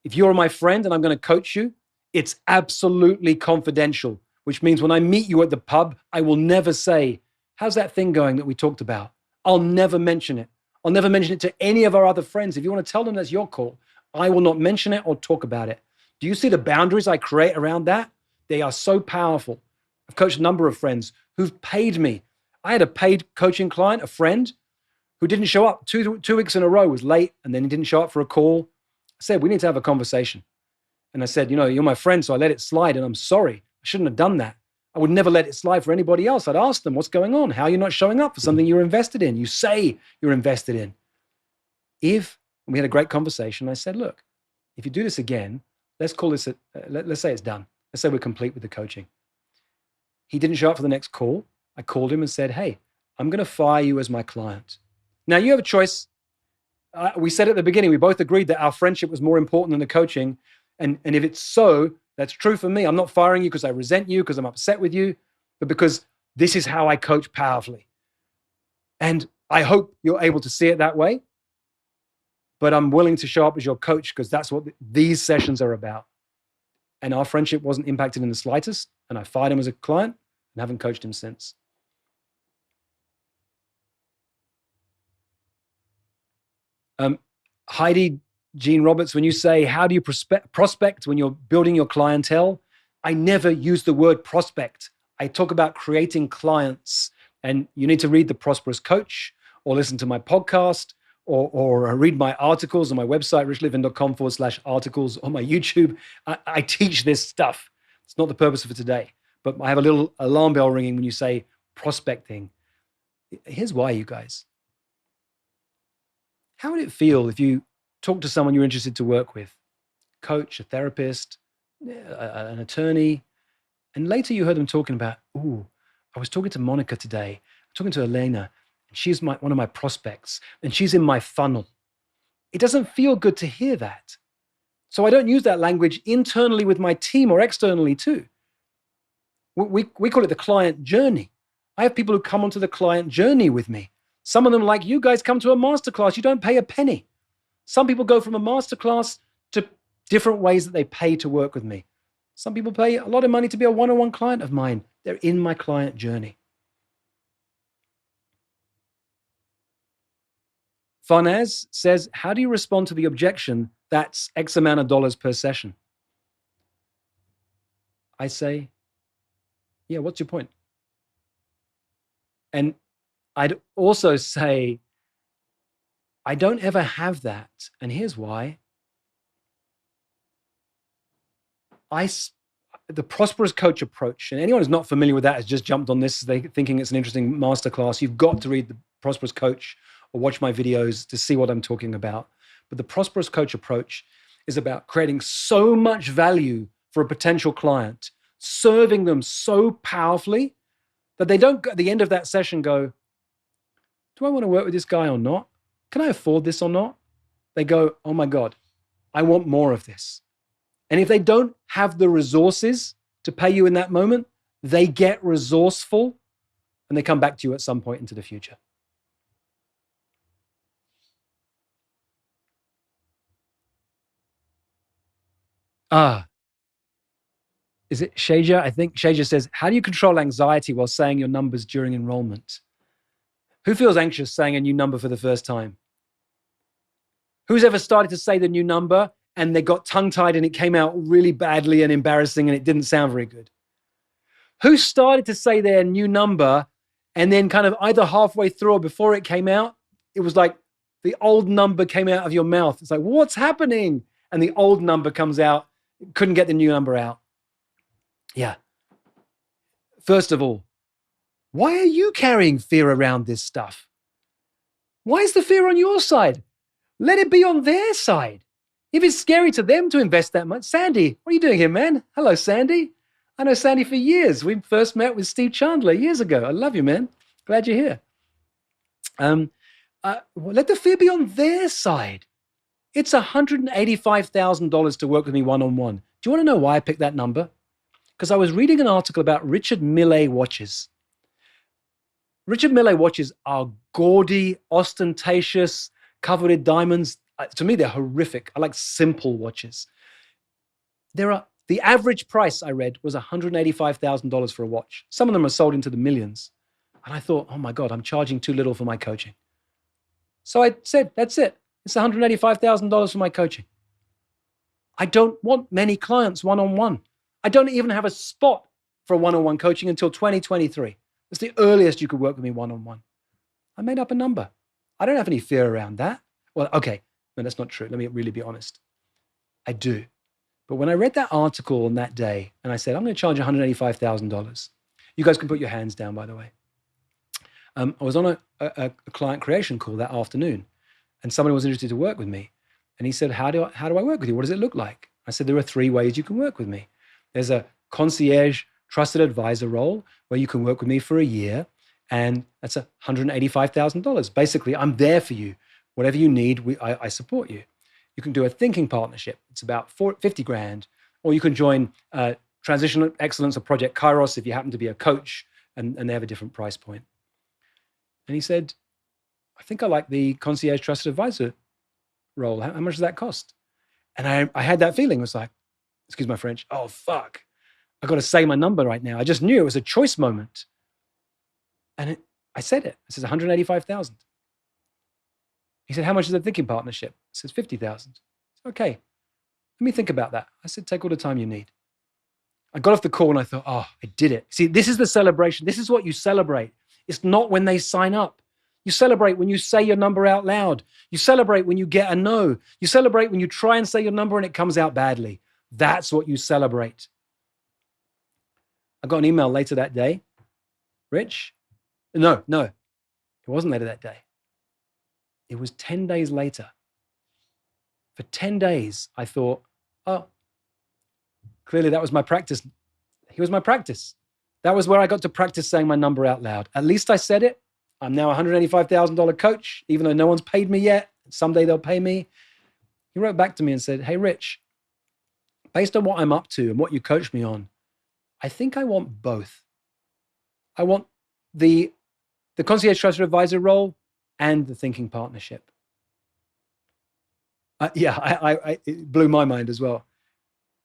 If you're my friend and I'm going to coach you, it's absolutely confidential, which means when I meet you at the pub, I will never say, how's that thing going that we talked about? I'll never mention it. I'll never mention it to any of our other friends. If you want to tell them that's your call, I will not mention it or talk about it. Do you see the boundaries I create around that? They are so powerful. I've coached a number of friends who've paid me. I had a paid coaching client, a friend, who didn't show up 2 weeks in a row, was late, and then he didn't show up for a call. I said, we need to have a conversation. And I said, you're my friend, so I let it slide, and I'm sorry. I shouldn't have done that. I would never let it slide for anybody else. I'd ask them, what's going on? How are you not showing up for something you're invested in? You say you're invested in. And we had a great conversation. I said, look, if you do this again, let's call this, let's say it's done. Let's say we're complete with the coaching. He didn't show up for the next call. I called him and said, hey, I'm going to fire you as my client. Now, you have a choice. We said at the beginning, we both agreed that our friendship was more important than the coaching. And if it's so, that's true for me. I'm not firing you because I resent you, because I'm upset with you, but because this is how I coach powerfully. And I hope you're able to see it that way. But I'm willing to show up as your coach because that's what these sessions are about. And our friendship wasn't impacted in the slightest. And I fired him as a client and haven't coached him since. Heidi Jean Roberts, when you say, how do you prospect when you're building your clientele? I never use the word prospect. I talk about creating clients. And you need to read the Prosperous Coach or listen to my podcast or read my articles on my website, richlitvin.com/articles, on my YouTube. I teach this stuff. It's not the purpose of it today, but I have a little alarm bell ringing when you say prospecting. Here's why, you guys. How would it feel if you talk to someone you're interested to work with, coach, a therapist, an attorney, and later you heard them talking about, I was talking to Monica today, I'm talking to Elena, and she's one of my prospects, and she's in my funnel. It doesn't feel good to hear that. So I don't use that language internally with my team or externally too. We call it the client journey. I have people who come onto the client journey with me. Some of them, like you guys, come to a masterclass. You don't pay a penny. Some people go from a masterclass to different ways that they pay to work with me. Some people pay a lot of money to be a one-on-one client of mine. They're in my client journey. Farnaz says, how do you respond to the objection that's X amount of dollars per session? I say, yeah, what's your point? And I'd also say, I don't ever have that. And here's why. The Prosperous Coach approach, and anyone who's not familiar with that has just jumped on this thinking it's an interesting masterclass. You've got to read the Prosperous Coach or watch my videos to see what I'm talking about. But the Prosperous Coach approach is about creating so much value for a potential client, serving them so powerfully that they don't, at the end of that session, go, do I want to work with this guy or not? Can I afford this or not? They go, oh my God, I want more of this. And if they don't have the resources to pay you in that moment, they get resourceful and they come back to you at some point into the future. Is it Shaja? I think Shaja says, how do you control anxiety while saying your numbers during enrollment? Who feels anxious saying a new number for the first time? Who's ever started to say the new number and they got tongue-tied and it came out really badly and embarrassing and it didn't sound very good? Who started to say their new number and then kind of either halfway through or before it came out, it was like the old number came out of your mouth. It's like, what's happening? And the old number comes out, couldn't get the new number out. Yeah. First of all, why are you carrying fear around this stuff? Why is the fear on your side? Let it be on their side. If it's scary to them to invest that much, Sandy, what are you doing here, man? Hello, Sandy. I know Sandy for years. We first met with Steve Chandler years ago. I love you, man. Glad you're here. Let the fear be on their side. It's $185,000 to work with me one-on-one. Do you want to know why I picked that number? Because I was reading an article about Richard Mille watches. Richard Mille watches are gaudy, ostentatious, covered in diamonds. To me, they're horrific. I like simple watches. The average price I read was $185,000 for a watch. Some of them are sold into the millions. And I thought, oh my God, I'm charging too little for my coaching. So I said, that's it. It's $185,000 for my coaching. I don't want many clients one-on-one. I don't even have a spot for one-on-one coaching until 2023. That's the earliest you could work with me one-on-one. I made up a number. I don't have any fear around that. Well, okay, no, that's not true. Let me really be honest. I do. But when I read that article on that day and I said, I'm going to charge $185,000. You guys can put your hands down, by the way. I was on a client creation call that afternoon and somebody was interested to work with me. And he said, how do I work with you? What does it look like? I said, there are 3 ways you can work with me. There's a concierge trusted advisor role where you can work with me for a year And that's $185,000. Basically, I'm there for you. Whatever you need, I support you. You can do a thinking partnership. It's about 50 grand. Or you can join Transition Excellence or Project Kairos if you happen to be a coach and they have a different price point. And he said, I think I like the concierge trusted advisor role. How much does that cost? And I had that feeling. It was like, excuse my French, oh, fuck. I got to say my number right now. I just knew it was a choice moment. And I said it. I said 185,000. He said, how much is the thinking partnership? I said 50,000. Okay, let me think about that. I said, take all the time you need. I got off the call and I thought, oh, I did it. See, this is the celebration. This is what you celebrate. It's not when they sign up. You celebrate when you say your number out loud. You celebrate when you get a no. You celebrate when you try and say your number and it comes out badly. That's what you celebrate. I got an email later that day. Rich? No, it wasn't later that day. It was 10 days later. For 10 days, I thought, oh, clearly that was my practice. He was my practice. That was where I got to practice saying my number out loud. At least I said it. I'm now a $185,000 coach, even though no one's paid me yet. Someday they'll pay me. He wrote back to me and said, hey, Rich, based on what I'm up to and what you coached me on, I think I want both. I want the concierge trusted advisor role and the thinking partnership. It blew my mind as well.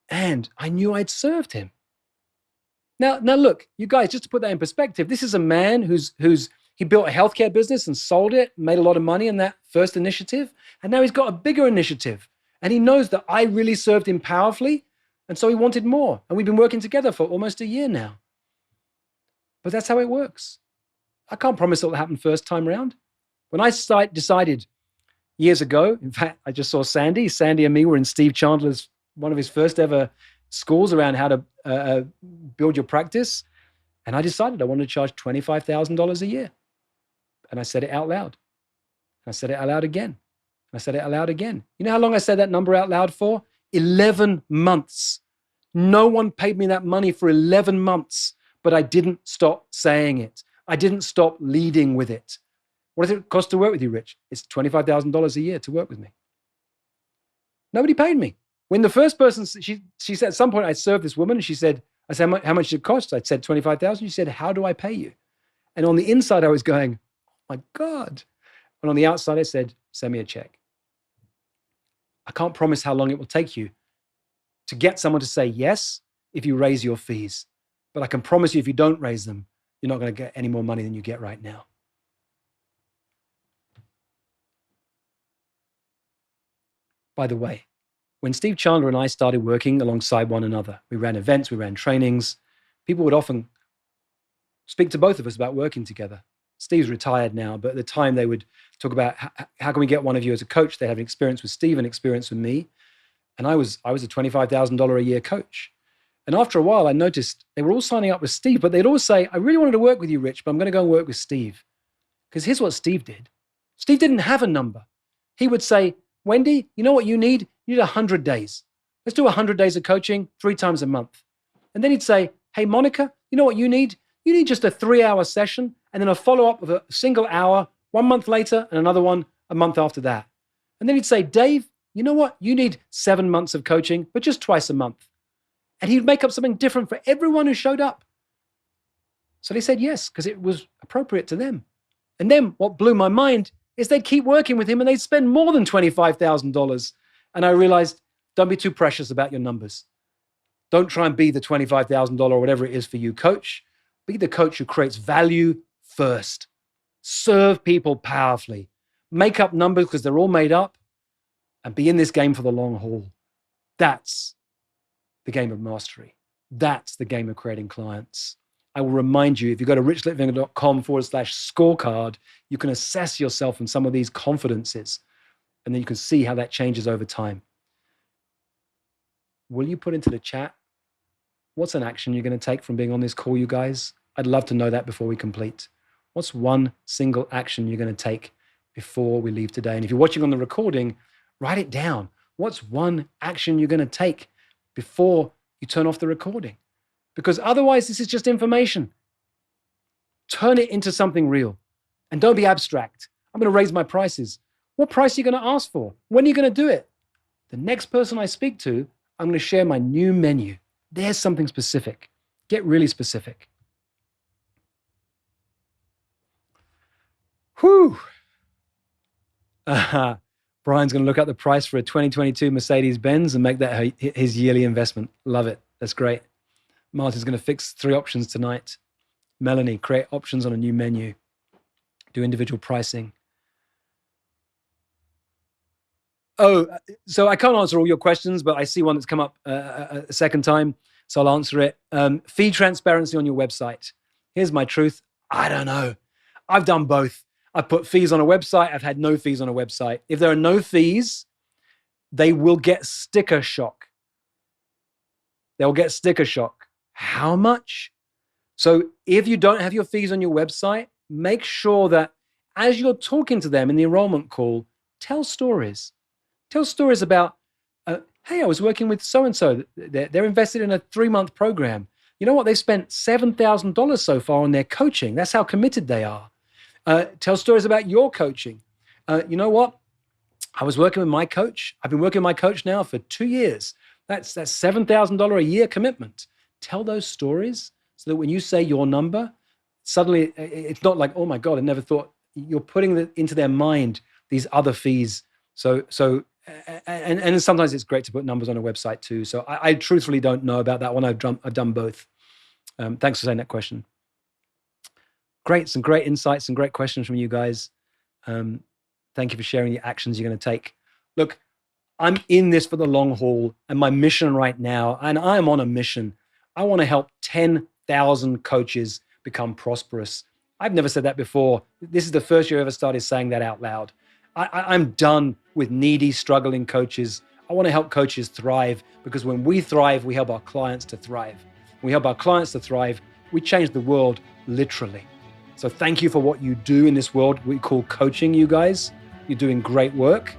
And I knew I'd served him. Now look, you guys, just to put that in perspective, this is a man he built a healthcare business and sold it, made a lot of money in that first initiative. And now he's got a bigger initiative. And he knows that I really served him powerfully. And so he wanted more. And we've been working together for almost a year now. But that's how it works. I can't promise it'll happen first time round. When I decided years ago, in fact, I just saw Sandy. Sandy and me were in Steve Chandler's, one of his first ever schools around how to build your practice. And I decided I wanted to charge $25,000 a year. And I said it out loud. I said it out loud again. I said it out loud again. You know how long I said that number out loud for? 11 months. No one paid me that money for 11 months, but I didn't stop saying it. I didn't stop leading with it. What does it cost to work with you, Rich? It's $25,000 a year to work with me. Nobody paid me. When the first person, she said at some point I served this woman and I said, how much did it cost? I said 25,000. She said, how do I pay you? And on the inside I was going, oh my God. And on the outside I said, send me a check. I can't promise how long it will take you to get someone to say yes if you raise your fees. But I can promise you if you don't raise them, you're not going to get any more money than you get right now. By the way, when Steve Chandler and I started working alongside one another, we ran events, we ran trainings, people would often speak to both of us about working together. Steve's retired now, but at the time they would talk about how can we get one of you as a coach? They have an experience with Steve and experience with me. And I was a $25,000 a year coach. And after a while, I noticed they were all signing up with Steve, but they'd all say, I really wanted to work with you, Rich, but I'm going to go and work with Steve. Because here's what Steve did. Steve didn't have a number. He would say, Wendy, you know what you need? You need 100 days. Let's do 100 days of coaching 3 times a month. And then he'd say, hey, Monica, you know what you need? You need just a 3-hour session and then a follow-up of a single hour 1 month later and another one a month after that. And then he'd say, Dave, you know what? You need 7 months of coaching, but just twice a month. And he'd make up something different for everyone who showed up. So they said yes, because it was appropriate to them. And then what blew my mind is they'd keep working with him and they'd spend more than $25,000. And I realized, don't be too precious about your numbers. Don't try and be the $25,000 or whatever it is for you, coach. Be the coach who creates value first. Serve people powerfully. Make up numbers because they're all made up and be in this game for the long haul. That's the game of mastery. That's the game of creating clients. I will remind you, if you go to richlitvin.com/scorecard, you can assess yourself in some of these confidences, and then you can see how that changes over time. Will you put into the chat, what's an action you're going to take from being on this call, you guys? I'd love to know that before we complete. What's one single action you're going to take before we leave today? And if you're watching on the recording, write it down. What's one action you're going to take before you turn off the recording? Because otherwise, this is just information. Turn it into something real. And don't be abstract. I'm going to raise my prices. What price are you going to ask for? When are you going to do it? The next person I speak to, I'm going to share my new menu. There's something specific. Get really specific. Whew. Brian's going to look up the price for a 2022 Mercedes-Benz and make that his yearly investment. Love it. That's great. Martin's going to fix 3 options tonight. Melanie, create options on a new menu. Do individual pricing. Oh, so I can't answer all your questions, but I see one that's come up a second time, so I'll answer it. Fee transparency on your website. Here's my truth. I don't know. I've done both. I've put fees on a website. I've had no fees on a website. If there are no fees, they will get sticker shock. They'll get sticker shock. How much? So if you don't have your fees on your website, make sure that as you're talking to them in the enrollment call, tell stories. Tell stories about, hey, I was working with so-and-so. They're invested in a 3-month program. You know what? They've spent $7,000 so far on their coaching. That's how committed they are. Tell stories about your coaching. You know what? I was working with my coach. I've been working with my coach now for 2 years. That's $7,000 a year commitment. Tell those stories so that when you say your number, suddenly it's not like, oh my God, I never thought. You're putting into their mind these other fees. And sometimes it's great to put numbers on a website too. So I truthfully don't know about that one. I've done both. Thanks for saying that question. Great, some great insights and great questions from you guys. Thank you for sharing the actions you're going to take. Look, I'm in this for the long haul, and my mission right now, and I'm on a mission. I want to help 10,000 coaches become prosperous. I've never said that before. This is the first year I ever started saying that out loud. I'm done with needy, struggling coaches. I want to help coaches thrive, because when we thrive, we help our clients to thrive. When we help our clients to thrive, we change the world literally. So thank you for what you do in this world we call coaching, you guys. You're doing great work.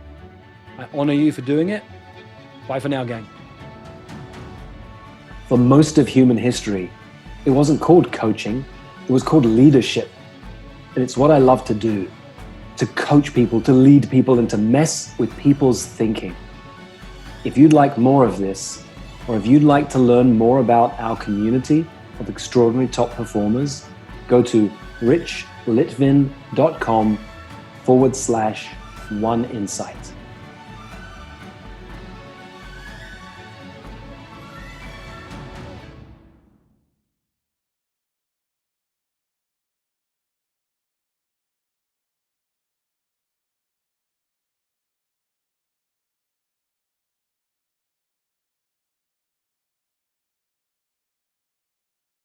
I honor you for doing it. Bye for now, gang. For most of human history, it wasn't called coaching. It was called leadership. And it's what I love to do, to coach people, to lead people, and to mess with people's thinking. If you'd like more of this, or if you'd like to learn more about our community of extraordinary top performers, go to richlitvin.com/oneinsight.